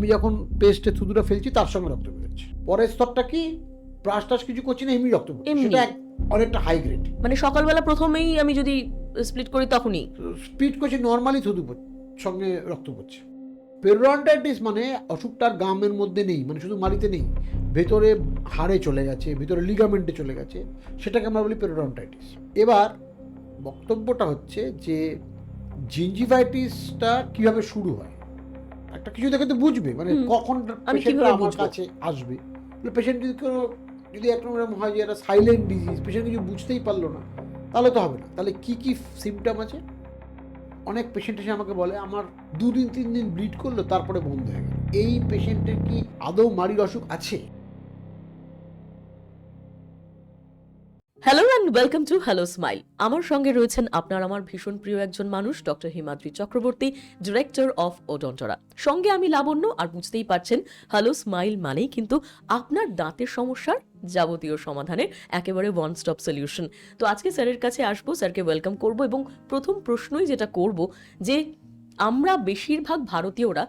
আমি যখন পেস্টে থুতুটা ফেলছি তার সঙ্গে রক্ত বেরোচ্ছে। পরের স্তরটা কি, ব্রাশ টাশ কিছু করছি না, এমনি রক্ত বেরোচ্ছে, সেটা অনেকটা হাই গ্রেড। মানে সকালবেলা প্রথমেই আমি যদি স্প্লিট করি তখনই স্পিড করছি, নর্মালি থুতু সঙ্গে রক্ত পড়ছে। পেরিওডন্টাইটিস মানে অসুখটার গামের মধ্যে নেই, মানে শুধু মাড়িতে নেই, ভেতরে হাড়ে চলে গেছে, ভেতরে লিগামেন্টে চলে গেছে, সেটাকে আমরা বলি পেরিওডন্টাইটিস। এবার বক্তব্যটা হচ্ছে যে জিঞ্জিভাইটিসটা কিভাবে শুরু হয়, একটা কিছু দেখে তো বুঝবে, মানে কখন পেশেন্টটা আমার কাছে আসবে। পেশেন্ট যদি একরকম হয় যে একটা সাইলেন্ট ডিজিজ, পেশেন্ট কিছু বুঝতেই পারলো না, তাহলে তো হবে না। তাহলে কি কি সিমটম আছে? অনেক পেশেন্ট এসে আমাকে বলে আমার 2-3 দিন ব্লিড করলো, তারপরে বন্ধ হয়ে গেল। এই পেশেন্টের কি আদৌ মাড়ির অসুখ আছে? Hello and welcome to hello smile. আমার সঙ্গে রয়েছেন আপনার আমার ভীষণ প্রিয় একজন মানুষ, doctor Himadri Chakraborty, director of Odontra. সঙ্গে আমি লাবণ্য। আর বুঝতেই পারছেন, হ্যালো স্মাইল মানেই কিন্তু আপনার দাঁতের সমস্যার যাবতীয় সমাধানের একেবারে ওয়ান স্টপ সলিউশন। তো আজকে স্যারের কাছে আসবো, স্যারকে ওয়েলকাম করব এবং প্রথম প্রশ্নই যেটা করব যে আমরা বেশিরভাগ ভারতীয়রা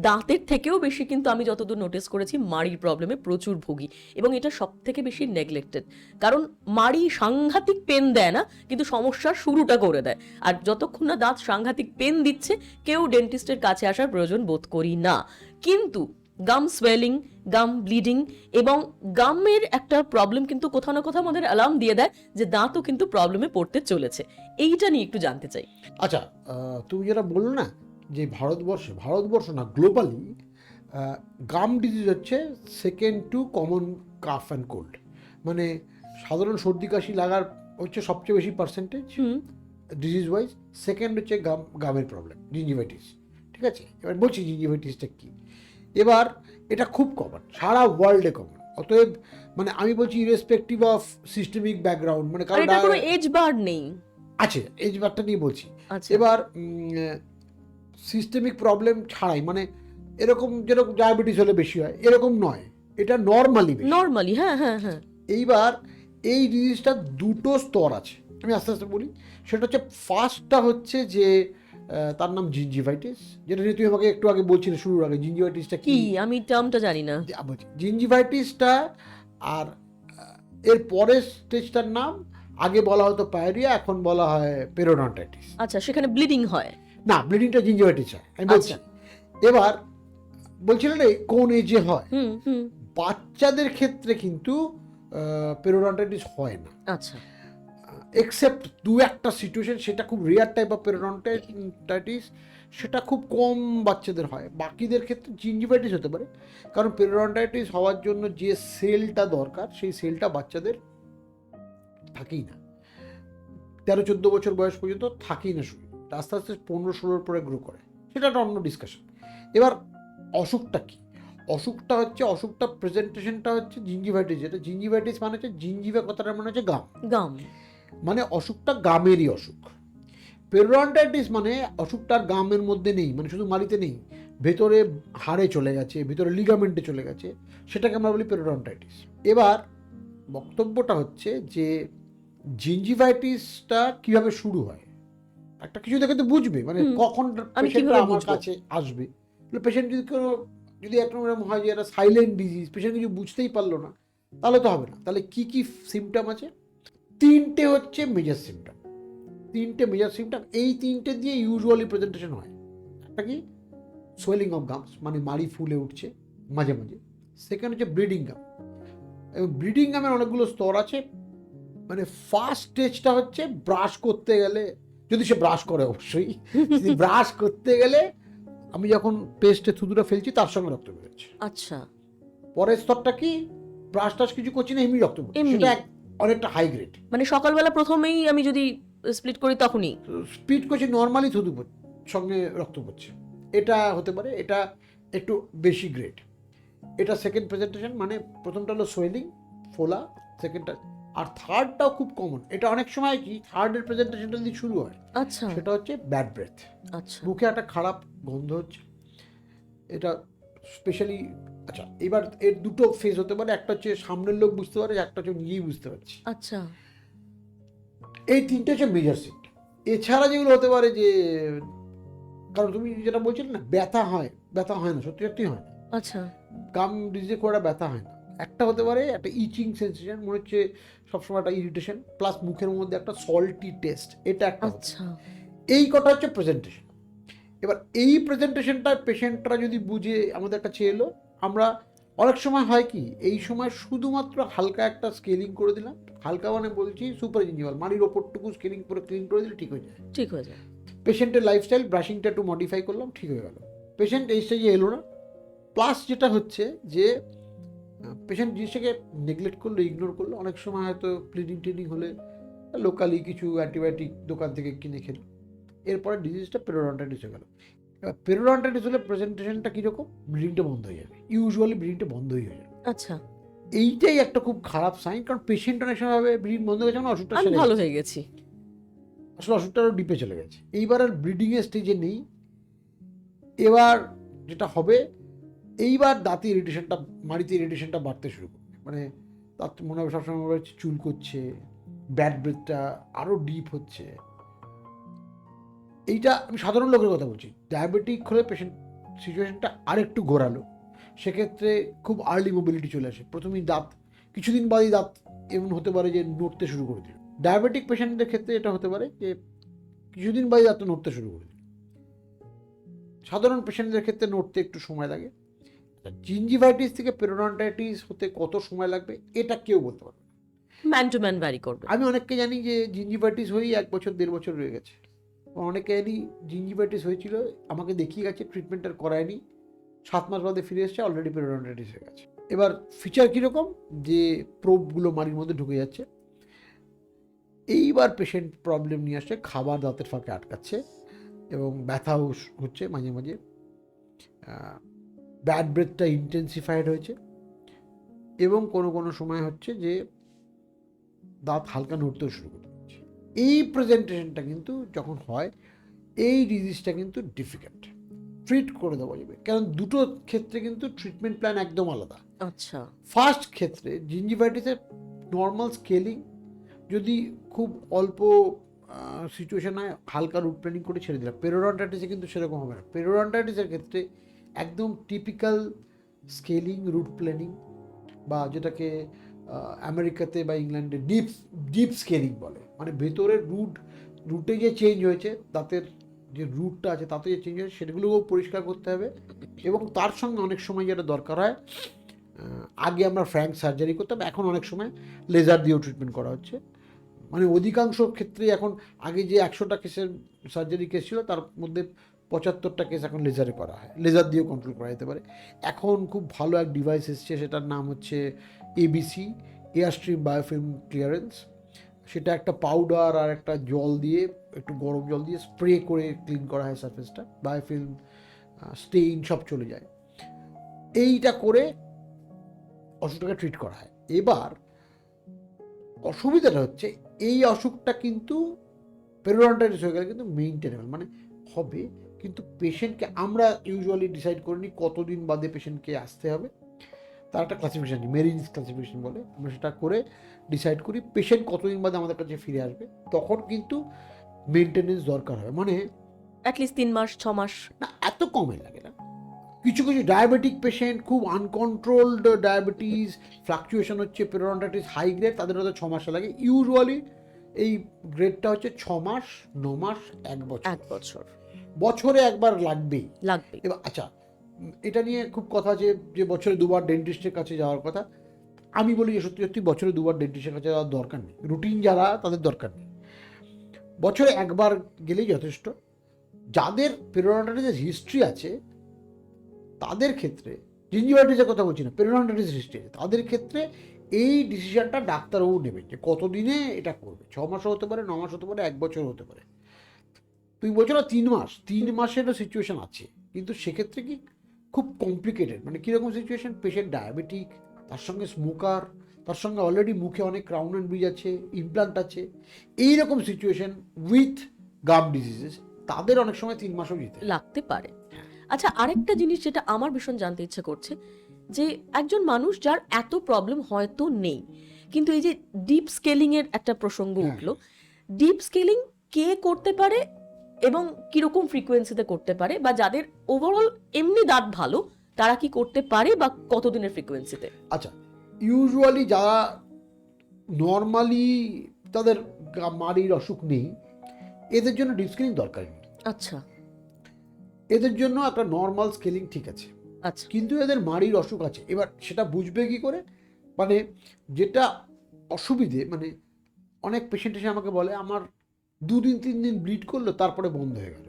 দাঁতের থেকেও বেশি কিন্তু আমি যতদূর নোটিস করেছি মাড়ির প্রবলেমে প্রচুর ভুগি, এবং এটা সব থেকে বেশি নেগলেক্টেড। কারণ মাড়ি সাংঘাতিক পেন দেয় না, কিন্তু সমস্যার শুরুটা করে দেয়। আর যতক্ষণ না দাঁত সাংঘাতিক পেন দিচ্ছে, কেউ ডেন্টিস্টের কাছে আসার প্রয়োজন বোধ করি না। কিন্তু গাম সোয়েলিং, গাম ব্লিডিং এবং গামের একটা প্রবলেম কিন্তু কোথাও না কোথাও আমাদের অ্যালার্ম দিয়ে দেয় যে দাঁতও কিন্তু প্রবলেমে পড়তে চলেছে। এইটা নিয়ে একটু জানতে চাই। আচ্ছা, তুমি যেটা বললো না যে ভারতবর্ষ না, গ্লোবালি গাম ডিজিজ হচ্ছে second to common cough and cold. মানে সাধারণ সর্দি কাশি লাগার হচ্ছে সবচেয়ে বেশি পার্সেন্টেজ ডিজিজ ওয়াইজ, সেকেন্ড হচ্ছে গামের প্রবলেম, জিঞ্জিভাইটিস। ঠিক আছে, এবার বলছি জিঞ্জিভাইটিসটা কী। এবার এটা খুব কমন, সারা ওয়ার্ল্ডে কমন। অতএব মানে আমি বলছি ইরেসপেক্টিভ অফ সিস্টেমিক ব্যাকগ্রাউন্ড, মানে কারণ কোনো এজ বার নেই আছে, এজ বারটা নিয়ে বলছি। এবার সিস্টেমিক প্রবলেম ছাড়াই, মানে এরকম যেরকম ডায়াবেটিস হলে বেশি হয় এরকম নয়, এটা নর্মালি। হ্যাঁ হ্যাঁ হ্যাঁ। এইবার এই ডিজিজটা দুটো স্তর আছে, আমি আস্তে আস্তে বলি। সেটা হচ্ছে ফার্স্টটা হচ্ছে যে তার নাম জিঞ্জিভাইটিস, যেটা নিয়ে তুই আমাকে একটু আগে বলছিলে শুরুর আগে। জিঞ্জিভাইটিসটা কি আমি টার্মটা জানি না। জিঞ্জিভাইটিসটা, আর এর পরের স্টেজটার নাম আগে বলা হতো পায়োরিয়া, এখন বলা হয় পেরিওডন্টাইটিস। আচ্ছা, সেখানে ব্লিডিং হয় না, ব্লিডিংটা জিঞ্জিভাইটিস হয়, আমি বলছি। এবার বলছিলেন কোন এজে হয়, বাচ্চাদের ক্ষেত্রে কিন্তু পেরিওডন্টাইটিস হয় না। আচ্ছা, এক্সেপ্ট 2-1টা সিচুয়েশন, সেটা খুব রেয়ার টাইপ অফ পেরিওডন্টাইটিস, সেটা খুব কম বাচ্চাদের হয়। বাকিদের ক্ষেত্রে জিঞ্জিভাইটিস হতে পারে, কারণ পেরিওডন্টাইটিস হওয়ার জন্য যে সেলটা দরকার সেই সেলটা বাচ্চাদের থাকেই না, 13-14 বছর বয়স পর্যন্ত থাকেই না, শুরু আস্তে আস্তে 15-16 পরে গ্রো করে, সেটা একটা অন্য ডিসকাশন। এবার অসুখটা কি? অসুখটা প্রেজেন্টেশনটা হচ্ছে জিঞ্জিভাইটিস। যেটা জিঞ্জিভাইটিস মানে হচ্ছে, জিঞ্জিভা কথাটা মানে হচ্ছে গাম, মানে অসুখটা গামেরই অসুখ। পেরিওডন্টাইটিস মানে অসুখটার গামের মধ্যে নেই, মানে শুধু মাড়িতে নেই, ভেতরে হাড়ে চলে গেছে, ভেতরে লিগামেন্টে চলে গেছে, সেটাকে আমরা বলি পেরিওডন্টাইটিস। এবার বক্তব্যটা হচ্ছে যে জিঞ্জিভাইটিসটা কিভাবে শুরু হয়, একটা কিছু দেখে তো বুঝবে, মানে কখন পেশেন্টটা আমার কাছে আসবে। পেশেন্ট যদি একরকম হয় যে একটা সাইলেন্ট ডিজিজ, পেশেন্ট কিছু বুঝতেই পারলো না, তাহলে তো হবে না। তাহলে কি কি সিমটম আছে? 3টে হচ্ছে মেজর সিমটম। এই 3টে দিয়ে ইউজুয়ালি প্রেজেন্টেশন হয়। একটা কি, সোয়েলিং অফ গামস, মানে মাড়ি ফুলে উঠছে মাঝে মাঝে। সেকেন্ড হচ্ছে ব্লিডিং গাম, এবং ব্লিডিং গামের অনেকগুলো স্তর আছে। মানে ফার্স্ট স্টেজটা হচ্ছে ব্রাশ করতে গেলে, যদি সে ব্রাশ করে অবশ্যই, ব্রাশ করতে গেলে আমি যখন পেস্টে থুতুটা ফেলছি তার সঙ্গে রক্ত বেরোচ্ছে। আচ্ছা। পরের স্তরটা কি, ব্রাশ টাশ কিছু করছি না, এমনি রক্ত বেরোচ্ছে, সেটা অনেকটা হাই গ্রেড। মানে সকালবেলা প্রথমেই আমি যদি স্প্লিট করি তখনই স্পিড করছি, নর্মালি থুতু সঙ্গে রক্ত পড়ছে, এটা হতে পারে। এটা একটু বেশি গ্রেড। এটা সেকেন্ড প্রেজেন্টেশন, মানে প্রথমটা হলো সোয়েলিং, ফোলা, সেকেন্ডটা। আর থার্ডটাও খুব কমন, এটা অনেক সময় কি থার্ডের প্রেজেন্টেশনটা যদি শুরু হয়, আচ্ছা, সেটা হচ্ছে ব্যাড ব্রেথ। আচ্ছা, মুখে একটা খারাপ গন্ধ হচ্ছে, এটা স্পেশালি। আচ্ছা, এবার এর দুটো ফেজ হতে পারে, একটা হচ্ছে সামনের লোক বুঝতে পারে, একটা হচ্ছে নিজেই বুঝতে পারছি। আচ্ছা। এই 3টে হচ্ছে মেজর সিমটম। এছাড়া যেগুলো হতে পারে যে, কারণ তুমি যেটা বলছিলে না ব্যথা হয় না, সত্যি হয় না। আচ্ছা, গাম ডিজিজে খুব একটা ব্যথা হয় না। একটা হতে পারে একটা ইচিং সেন্সেশন, মনে হচ্ছে সবসময় একটা ইরিটেশন, প্লাস মুখের মধ্যে একটা সল্টি টেস্ট, এটা একটা হতে আচ্ছা, পারে। এই কটা হচ্ছে প্রেজেন্টেশন। এবার এই প্রেজেন্টেশনটা পেশেন্টরা যদি বুঝে আমাদের কাছে এলো, আমরা অনেক সময় হয় কি, এই সময় শুধুমাত্র হালকা একটা স্কেলিং করে দিলাম, হালকা মানে বলছি সুপার জিঞ্জিভাল, মাড়ির ওপরটুকু স্কেলিং করে ক্লিন করে দিলে ঠিক হয়ে যায়। ঠিক হয়ে যায়। পেশেন্টের লাইফস্টাইল ব্রাশিংটা একটু মডিফাই করলাম, ঠিক হয়ে গেল। পেশেন্ট এই স্টেজে এলো না। প্লাস যেটা হচ্ছে যে পেশেন্ট জিনিসটাকে নেগলেক্ট করলো, ইগনোর করলো, অনেক সময় হয়তো ব্লিডিং টিডিং হলে লোকালি কিছু অ্যান্টিবায়োটিক দোকান থেকে কিনে খেলো, এরপরে ডিজিজটা পেরিওডন্টাইটিস হয়ে গেল। এবার পেরিওডন্টাইটিস হলে প্রেজেন্টেশনটা কীরকম, ব্লিডিংটা বন্ধ হয়ে যাবে, ইউজুয়ালি ব্লিডিংটা বন্ধই হয়ে যাবে। আচ্ছা, এইটাই একটা খুব খারাপ সাইন, কারণ পেশেন্ট অনেক সময় ভাবে ব্লিডিং বন্ধ হয়ে গেছে মানে ওষুধটা আমি সেরে ভালো গেছে। হয়ে গেছি। আসলে ওষুধটা আরও ডিপে চলে গেছে, এইবার আর ব্লিডিংয়ের স্টেজে নেই। এবার যেটা হবে, এইবার দাঁতে ইরিটেশনটা, মাড়িতে ইরিটেশনটা বাড়তে শুরু করবে, মানে দাঁত মনে হবে সবসময় মনে হচ্ছে চুল করছে, ব্যাড ব্রেথটা আরও ডিপ হচ্ছে। এইটা আমি সাধারণ লোকের কথা বলছি। ডায়াবেটিক হলে পেশেন্ট সিচুয়েশনটা আরেকটু ঘোরালো, সেক্ষেত্রে খুব আর্লি মোবিলিটি চলে আসে, প্রথমেই দাঁত কিছুদিন বাদই দাঁত এমন হতে পারে যে নড়তে শুরু করে দিল। ডায়াবেটিক পেশেন্টদের ক্ষেত্রে এটা হতে পারে যে কিছুদিন বাদই দাঁতটা নড়তে শুরু করে দিল। সাধারণ পেশেন্টদের ক্ষেত্রে নড়তে একটু সময় লাগে। জিঞ্জিভাইটিস থেকে পেরিওডন্টাইটিস হতে কত সময় লাগবে এটা কেউ বলতে পারবে না। ম্যান টু ম্যান ভ্যারি করবে। আমি অনেককে জানি যে জিঞ্জিভাইটিস হয়েই 1 বছর 1.5 বছর রয়ে গেছে। অনেকে জানি জিঞ্জিভাইটিস হয়েছিল, আমাকে দেখিয়ে গেছে, ট্রিটমেন্ট আর করায়নি, 7 মাস বাদে ফিরে এসছে, অলরেডি পেরিওডন্টাইটিস হয়ে গেছে। এবার ফিচার কীরকম, যে প্রোবগুলো মাড়ির মধ্যে ঢুকে যাচ্ছে। এইবার পেশেন্ট প্রবলেম নিয়ে আসছে, খাবার দাঁতের ফাঁকে আটকাচ্ছে এবং ব্যথাও হচ্ছে মাঝে মাঝে, ব্যাড ব্রেথটা ইন্টেন্সিফাইড হয়েছে, এবং কোনো কোনো সময় হচ্ছে যে দাঁত হালকা নড়তেও শুরু করে দিচ্ছে। এই প্রেজেন্টেশনটা কিন্তু যখন হয়, এই ডিজিজটা কিন্তু ডিফিকাল্ট ট্রিট করে দেওয়া যাবে, কারণ দুটো ক্ষেত্রে কিন্তু ট্রিটমেন্ট প্ল্যান একদম আলাদা। আচ্ছা, ফার্স্ট ক্ষেত্রে জিঞ্জিভাইটিসের নর্মাল স্কেলিং, যদি খুব অল্প সিচুয়েশন হয় হালকা রুট প্ল্যানিং করে ছেড়ে দিলাম। পেরিওডন্টাইটিসে কিন্তু সেরকম হবে না। পেরিওডন্টাইটিসের ক্ষেত্রে একদম টিপিক্যাল স্কেলিং, রুট প্ল্যানিং, বা যেটাকে আমেরিকাতে বা ইংল্যান্ডে ডিপ স্কেলিং বলে, মানে ভেতরের রুটে যে চেঞ্জ হয়েছে, দাঁতের যে রুটটা আছে তাতে যে চেঞ্জ হয়েছে সেগুলোও পরিষ্কার করতে হবে। এবং তার সঙ্গে অনেক সময় যেটা দরকার হয়, আগে আমরা ফ্র্যাঙ্ক সার্জারি করতাম, এখন অনেক সময় লেজার দিয়েও ট্রিটমেন্ট করা হচ্ছে। মানে অধিকাংশ ক্ষেত্রে এখন, আগে যে 100টা কেসের সার্জারি কেস ছিল তার মধ্যে 75টা কেস এখন লেজারে করা হয়, লেজার দিয়েও কন্ট্রোল করা যেতে পারে। এখন খুব ভালো এক ডিভাইস এসছে, সেটার নাম হচ্ছে এবিসি, এয়ারস্ট্রিম বায়োফিল্ম ক্লিয়ারেন্স। সেটা একটা পাউডার আর একটা জল দিয়ে, একটু গরম জল দিয়ে স্প্রে করে ক্লিন করা হয় সারফেসটা, বায়োফিল্ম স্টেইন সব চলে যায়। এইটা করে অসুখটাকে ট্রিট করা হয়। এবার অসুবিধাটা হচ্ছে, এই অসুখটা কিন্তু পেরিওডন্টাইটিস হয়ে গেলে কিন্তু মেইনটেনেবল, মানে হবে, কিন্তু পেশেন্টকে আমরা ইউজুয়ালি ডিসাইড করে নিই কতদিন বাদে পেশেন্টকে আসতে হবে। তার একটা ক্লাসিফিকেশান, মেরিনস ক্লাসিফিকেশন বলে, আমরা সেটা করে ডিসাইড করি পেশেন্ট কতদিন বাদে আমাদের কাছে ফিরে আসবে। তখন কিন্তু মেনটেনেন্স দরকার হয়, মানে অ্যাটলিস্ট 3 মাস 6 মাস। না, এত কমে লাগে না। কিছু কিছু ডায়াবেটিক পেশেন্ট, খুব আনকন্ট্রোলড ডায়াবেটিস, ফ্লাকচুয়েশন হচ্ছে, পেরিওডন্টাইটিস হাই গ্রেড, তাদের হয়তো 6 মাস লাগে। ইউজুয়ালি এই গ্রেডটা হচ্ছে 6 মাস, 9 মাস, 1 বছর। 1 বছর বছরে একবার লাগবেই। লাগবে। এবার আচ্ছা, এটা নিয়ে খুব কথা যে বছরে 2বার ডেন্টিস্টের কাছে যাওয়ার কথা। আমি বলি যে সত্যি সত্যি বছরে 2বার ডেন্টিস্টের কাছে যাওয়ার দরকার নেই, রুটিন যারা তাদের দরকার নেই, বছরে 1বার গেলেই যথেষ্ট। যাদের পেরিওডন্টাইটিসের হিস্ট্রি আছে তাদের ক্ষেত্রে, জিঞ্জিভাইটিসের কথা বলছি না, পেরিওডন্টাইটিসের হিস্ট্রি আছে তাদের ক্ষেত্রে, এই ডিসিশনটা ডাক্তারবাবু নেবেন যে কতদিনে এটা করবে। 6 মাসও হতে পারে, 9 মাস হতে পারে, 1 বছর হতে পারে। তুই বলছো না 3 মাস, 3 মাসেরও সিচুয়েশন আছে, কিন্তু সেক্ষেত্রে কি খুব কমপ্লিকেটেড, মানে কীরকম সিচুয়েশন, পেশেন্ট ডায়াবেটিক, তার সঙ্গে স্মোকার, তার সঙ্গে অলরেডি মুখে অনেক ক্রাউন অ্যান্ড ব্রিজ আছে, ইমপ্লান্ট আছে, এইরকম সিচুয়েশন উইথ গাম ডিজিজেস, তাদের অনেক সময় 3 মাসও যেতে লাগতে পারে। আচ্ছা, আরেকটা জিনিস যেটা আমার ভীষণ জানতে ইচ্ছে করছে, যে একজন মানুষ যার এত প্রবলেম হয়তো নেই, কিন্তু এই যে ডিপ স্কেলিং এর একটা প্রসঙ্গ উঠলো, ডিপ স্কেলিং কে করতে পারে এবং কিরকম ফ্রিকোয়েন্সিতে করতে পারে, বা যাদের ওভারঅল এমনি দাঁত ভালো তারা কি করতে পারে বা কতদিনের ফ্রিকোয়েন্সিতে? আচ্ছা, ইউজুয়ালি যারা নর্মালি তাদের মাড়ির অসুখ নেই, এদের জন্য ডিপ স্কেলিং দরকার নেই। আচ্ছা এদের জন্য একটা নর্মাল স্কেলিং ঠিক আছে। আচ্ছা। কিন্তু এদের মাড়ির অসুখ আছে, এবার সেটা বুঝবে কি করে? মানে যেটা অসুবিধে, মানে অনেক পেশেন্ট এসে আমাকে বলে আমার 2 দিন 3 দিন ব্লিড করলো তারপরে বন্ধ হয়ে গেল।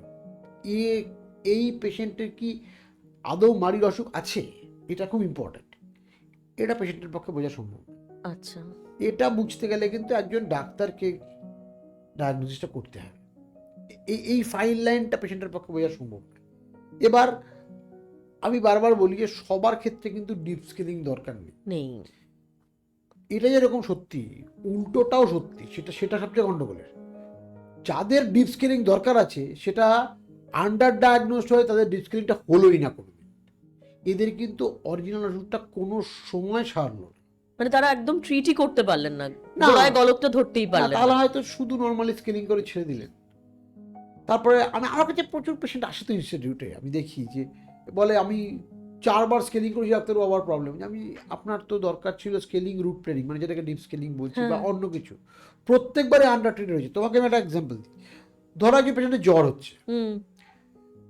এই পেশেন্টের কি আদৌ মাড়ির অসুখ আছে? এটা খুব ইম্পর্ট্যান্ট। এটা পেশেন্টের পক্ষে বোঝা সম্ভব না। আচ্ছা এটা বুঝতে গেলে কিন্তু একজন ডাক্তারকে ডায়াগনোসিসটা করতে হবে। এই ফাইন লাইনটা পেশেন্টের পক্ষে বোঝা সম্ভব না। এবার আমি বারবার বলি যে সবার ক্ষেত্রে কিন্তু ডিপ স্কেলিং দরকার নেই। এটা যেরকম সত্যি, উল্টোটাও সত্যি। সেটা সবচেয়ে গন্ডগোলের। যাদের ডিপ স্কেলিং দরকার আছে সেটা আন্ডার ডায়াগনোসড হয়ে তাদের ডিপ স্কেলিংটা হলোই না কোনো। এদের কিন্তু অরিজিনাল ওষুধটা কোনো সময় সারলো না। মানে তারা একদম ট্রিটই করতে পারলেন না, না। গলায় গলতটা ধরতেই পারলেন তাহলে না। হয়তো শুধু নর্মালি স্কেলিং করে ছেড়ে দিলেন। তারপরে আমার কাছে প্রচুর পেশেন্ট আসে তো ইনস্টিটিউটে, আমি দেখি যে বলে আমি 4বার স্কেলিং করেছি ডাক্তারও আবার প্রবলেম। আমি আপনার তো দরকার ছিল স্কেলিং রুট ট্রেনিং, মানে যেটাকে ডিপ স্কেলিং বলছি বা অন্য কিছু। প্রত্যেকবারে আন্ডার ট্রিটেড হয়েছে। তোমাকে আমি একটা এক্সাম্পল দিই। ধরা যে পেশেন্টের জ্বর হচ্ছে,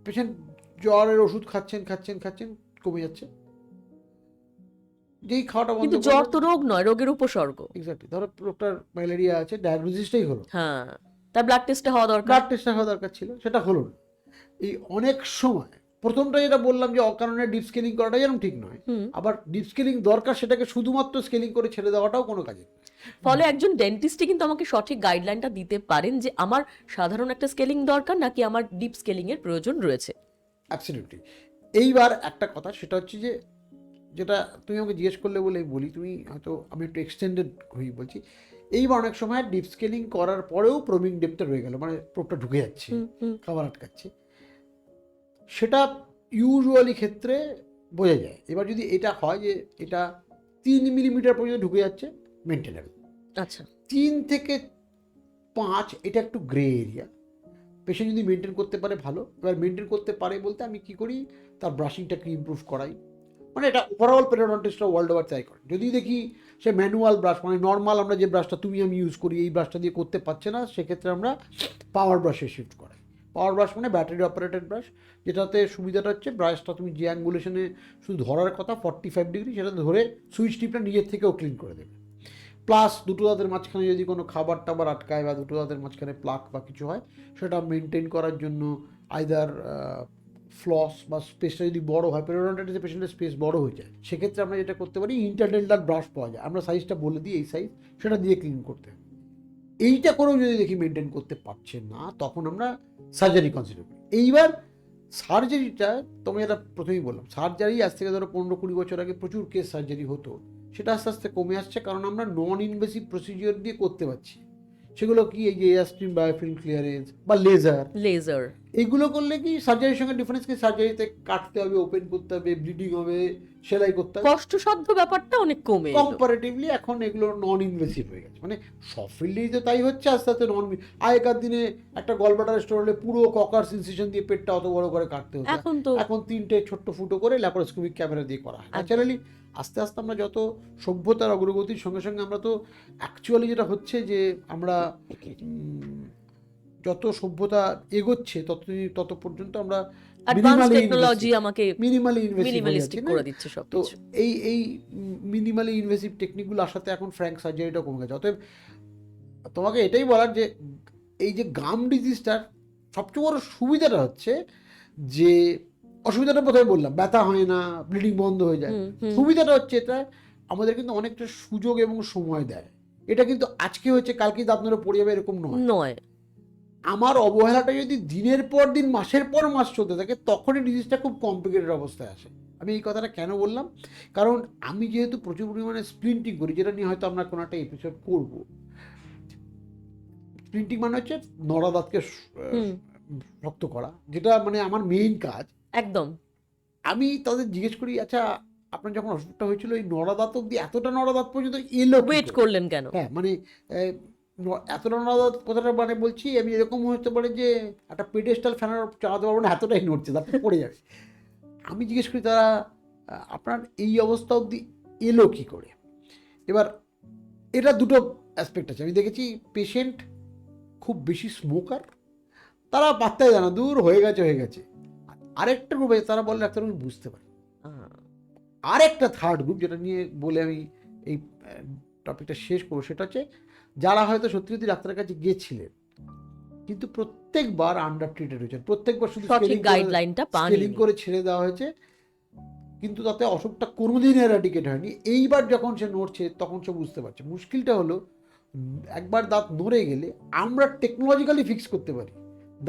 পেশেন্ট জ্বরের ওষুধ খাচ্ছেন কমে যাচ্ছে, যেই খাওয়াটা বন্ধ কিন্তু জ্বর তো রোগ নয়, রোগের উপসর্গ। এক্স্যাক্টলি। ধরো লোকটার ম্যালেরিয়া আছে, ডায়াগনোসিসটাই হলো, হ্যাঁ, তার ব্লাড টেস্টে হওয়া দরকার। ব্লাড টেস্ট হওয়া দরকার ছিল, সেটা হলো না। এই অনেক সময় প্রথমটা যেটা বললাম যে অকারণে ডিপ স্কেলিং করাটা যেরকম ঠিক নয়, আবার ডিপ স্কেলিং দরকার সেটাকে শুধুমাত্র স্কেলিং করে ছেড়ে দেওয়াটাও কোনো কাজে নয়। ফলে একজন ডেন্টিস্টই কিন্তু আমাকে সঠিক গাইডলাইনটা দিতে পারেন যে আমার সাধারণ একটা স্কেলিং দরকার নাকি আমার ডিপ স্কেলিং এর প্রয়োজন রয়েছে। অ্যাবসলিউটলি। এইবার একটা কথা, সেটা হচ্ছে যে যেটা তুমি আমাকে জিজ্ঞেস করলে বলে বলি, তুমি হয়তো আমি একটু এক্সটেন্ডেড হয়ে বলছি। এইবার অনেক সময় ডিপ স্কেলিং করার পরেও প্রোবিং ডেপটা রয়ে গেল, মানে প্রোবটা ঢুকে যাচ্ছে, খাবার আটকাচ্ছে, সেটা ইউজুয়ালি ক্ষেত্রে বোঝা যায়। এবার যদি এটা হয় যে এটা 3 মিলিমিটার পর্যন্ত ঢুকে যাচ্ছে, মেনটেনেবল। আচ্ছা, 3 থেকে 5 এটা একটু গ্রে এরিয়া। পেশেন্ট যদি মেনটেন করতে পারে ভালো। এবার মেনটেন করতে পারে বলতে আমি কি করি, তার ব্রাশিংটাকে ইমপ্রুভ করাই। মানে এটা ওভারঅল পেরিওডন্টিস্টরা ওয়ার্ল্ড ওভার ট্রাই করে। যদি দেখি সে ম্যানুয়াল ব্রাশ, মানে নর্মাল আমরা যে ব্রাশটা তুমি আমি ইউজ করি এই ব্রাশটা দিয়ে করতে পারছে না, সেক্ষেত্রে আমরা পাওয়ার ব্রাশে শিফট করাই। পাওয়ার ব্রাশ মানে ব্যাটারি অপারেটেড ব্রাশ, যেটাতে সুবিধাটা হচ্ছে ব্রাশটা তুমি যে অ্যাঙ্গুলেশনে শুধু ধরার কথা 45 ডিগ্রি, সেটা ধরে সুইচ টিপটা নিজের থেকেও ক্লিন করে দেবে। প্লাস দুটো দাঁতের মাঝখানে যদি কোনো খাবার টাবার আটকায় বা দুটো দাঁতের মাঝখানে প্লাক বা কিছু হয়, সেটা মেনটেন করার জন্য আইদার ফ্লস বা স্পেসটা যদি বড়ো হয়, পেরিওডন্টাইটিসে পেশেন্টের স্পেস বড়ো হয়ে যায়, সেক্ষেত্রে আমরা যেটা করতে পারি, ইন্টারডেন্টাল ব্রাশ পাওয়া যায়, আমরা সাইজটা বলে দিই এই সাইজ, সেটা দিয়ে ক্লিন করতে হবে। এইটা করেও যদি দেখি মেনটেন করতে পারছে না, তখন আমরা সার্জারি কনসিডার করি। এইবার সার্জারিটা তুমি এটা প্রথমেই বললাম, সার্জারি আজ থেকে ধরো 15-20 বছর আগে প্রচুর কেস সার্জারি হতো, সেটা আস্তে আস্তে কমে আসছে, কারণ আমরা নন ইনভেসিভ প্রসিজিওর দিয়ে করতে পারছি। সেগুলো কি এই যে এয়ারস্ট্রিম বায়োফিল্ম ক্লিয়ারেন্স বা লেজার, এগুলো করলে কি সার্জারির সঙ্গে ডিফারেন্স কি, সার্জারিতে কাটতে হবে, ওপেন করতে হবে, ব্লিডিং হবে, সেলাই করতে হবে, কষ্টসাধ্য ব্যাপারটা অনেক কমে এলো। কম্পারেটিভলি এখন এগুলো নন ইনভেসিভ হয়ে গেছে। মানে সব ফিল্ডেই তো তাই হচ্ছে আস্তে আস্তে। আগেকার দিনে একটা গলব্লাডার স্টোর হলে পুরো ককার্স ইনসিশন দিয়ে পেটটা অত বড় করে কাটতে হতো, এখন 3টে ছোট্ট ফুটো করে ল্যাপারোস্কোপিক ক্যামেরা দিয়ে করা হয়। ন্যাচারালি আস্তে আস্তে আমরা যত সভ্যতার অগ্রগতির সঙ্গে সঙ্গে আমরা তো অ্যাকচুয়ালি যেটা হচ্ছে যে আমরা যত সভ্যতা এগোচ্ছে তত পর্যন্ত আমরা অ্যাডভান্স টেকনোলজি আমাকে মিনিমালিস্টিক করে দিচ্ছে সব। তো এই মিনিমালি ইনভেসিভ টেকনিকগুলো আসাতে এখন ফ্র্যাঙ্ক সার্জারিটা কমে গেছে। অতএব তোমাকে এটাই বলার যে এই যে গাম ডিজিজটার সবচেয়ে বড় সুবিধাটা হচ্ছে যে, অসুবিধাটা প্রথমে বললাম ব্যথা হয় না, ব্লিডিং বন্ধ হয়ে যায়। সুবিধাটা হচ্ছে এটা আমাদের কিন্তু অনেকটা সুযোগ এবং সময় দেয়। এটা কিন্তু আজকে হচ্ছে কালকেই দাঁত মেরে পড়ে যাবে এরকম নয়। আমার অবহেলাটা যদি দিনের পর দিন মাসের পর মাস চলতে থাকে, তখনই ডিজিজটা খুব কমপ্লিকেটেড অবস্থায় আসে। আমি এই কথাটা কেন বললাম, কারণ আমি যেহেতু প্রচুর পরিমাণে স্প্লিন্টিং করি, যেটা নিয়ে হয়তো আমরা কোনো একটা এপিসোড করব। স্প্লিন্টিং মানে হচ্ছে নড়া দাঁতকে শক্ত করা, যেটা মানে আমার মেইন কাজ একদম। আমি তাদের জিজ্ঞেস করি, আচ্ছা আপনার যখন অসুখটা হয়েছিল এই নড়া দাঁত অব্দি, এতটা নড়া দাঁত পর্যন্ত এলো, ওয়েট করলেন কেন? হ্যাঁ, মানে এতটা নড়া দাঁত কথাটা মানে বলছি আমি, এরকম হতে পারে যে একটা পেডেস্টাল ফ্যানের চালাতে পারবো না, এতটাই নড়ছে, তারপর পড়ে যাবে। আমি জিজ্ঞেস করি তারা আপনার এই অবস্থা অবধি এলো কী করে? এবার এটা দুটো অ্যাসপেক্ট আছে। আমি দেখেছি পেশেন্ট খুব বেশি স্মোকার, তারা পাত্তাই দেয় না, দূর হয়ে গেছে। আরেকটা গ্রুপ আছে, তারা বলে ডাক্তার আমি বুঝতে পারি। আরেকটা থার্ড গ্রুপ, যেটা নিয়ে বলে আমি এই টপিকটা শেষ করবো, সেটা হচ্ছে যারা হয়তো সত্যি সত্যি ডাক্তারের কাছে গিয়েছিলেন কিন্তু প্রত্যেকবার আন্ডার ট্রিটেড হয়েছে, প্রত্যেকবার শুধু সঠিক গাইডলাইনটা স্কেলিং পানি করে ছেড়ে দেওয়া হয়েছে, কিন্তু তাতে অসুখটা কোনোদিন এরাডিকেট হয়নি। এইবার যখন সে নড়ছে তখন সে বুঝতে পারছে। মুশকিলটা হলো একবার দাঁত নড়ে গেলে আমরা টেকনোলজিক্যালি ফিক্স করতে পারি,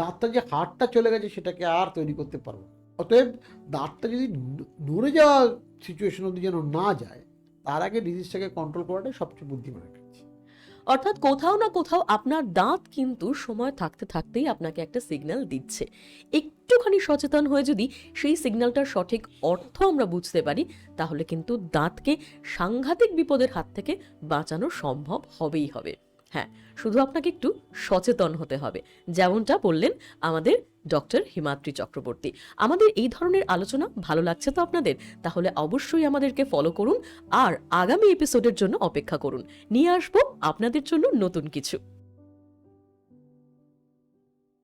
দাঁতটা যে হাড়টা চলে গেছে সেটাকে আর তৈরি করতে পারবো না। অতএব দাঁতটা যদি নড়ে যাওয়া সিচুয়েশন অবধি যেন না যায়, তার আগে ডিজিজটাকে কন্ট্রোল করাটাই সবচেয়ে বুদ্ধিমানের কাজ। অর্থাৎ কোথাও না কোথাও আপনার দাঁত কিন্তু সময় থাকতে থাকতেই আপনাকে একটা সিগন্যাল দিচ্ছে। একটুখানি সচেতন হয়ে যদি সেই সিগন্যালটার সঠিক অর্থ আমরা বুঝতে পারি, তাহলে কিন্তু দাঁতকে সাংঘাতিক বিপদের হাত থেকে বাঁচানো সম্ভব হবেই হবে। হ্যাঁ, শুধু আপনাকে একটু সচেতন হতে হবে, যেমনটা বললেন আমাদের ডক্টর হিমাদ্রি চক্রবর্তী। আমাদের এই ধরনের আলোচনা ভালো লাগছে তো আপনাদের? তাহলে অবশ্যই আমাদেরকে ফলো করুন আর আগামী এপিসোডের জন্য অপেক্ষা করুন। নিয়ে আসবো আপনাদের জন্য নতুন কিছু।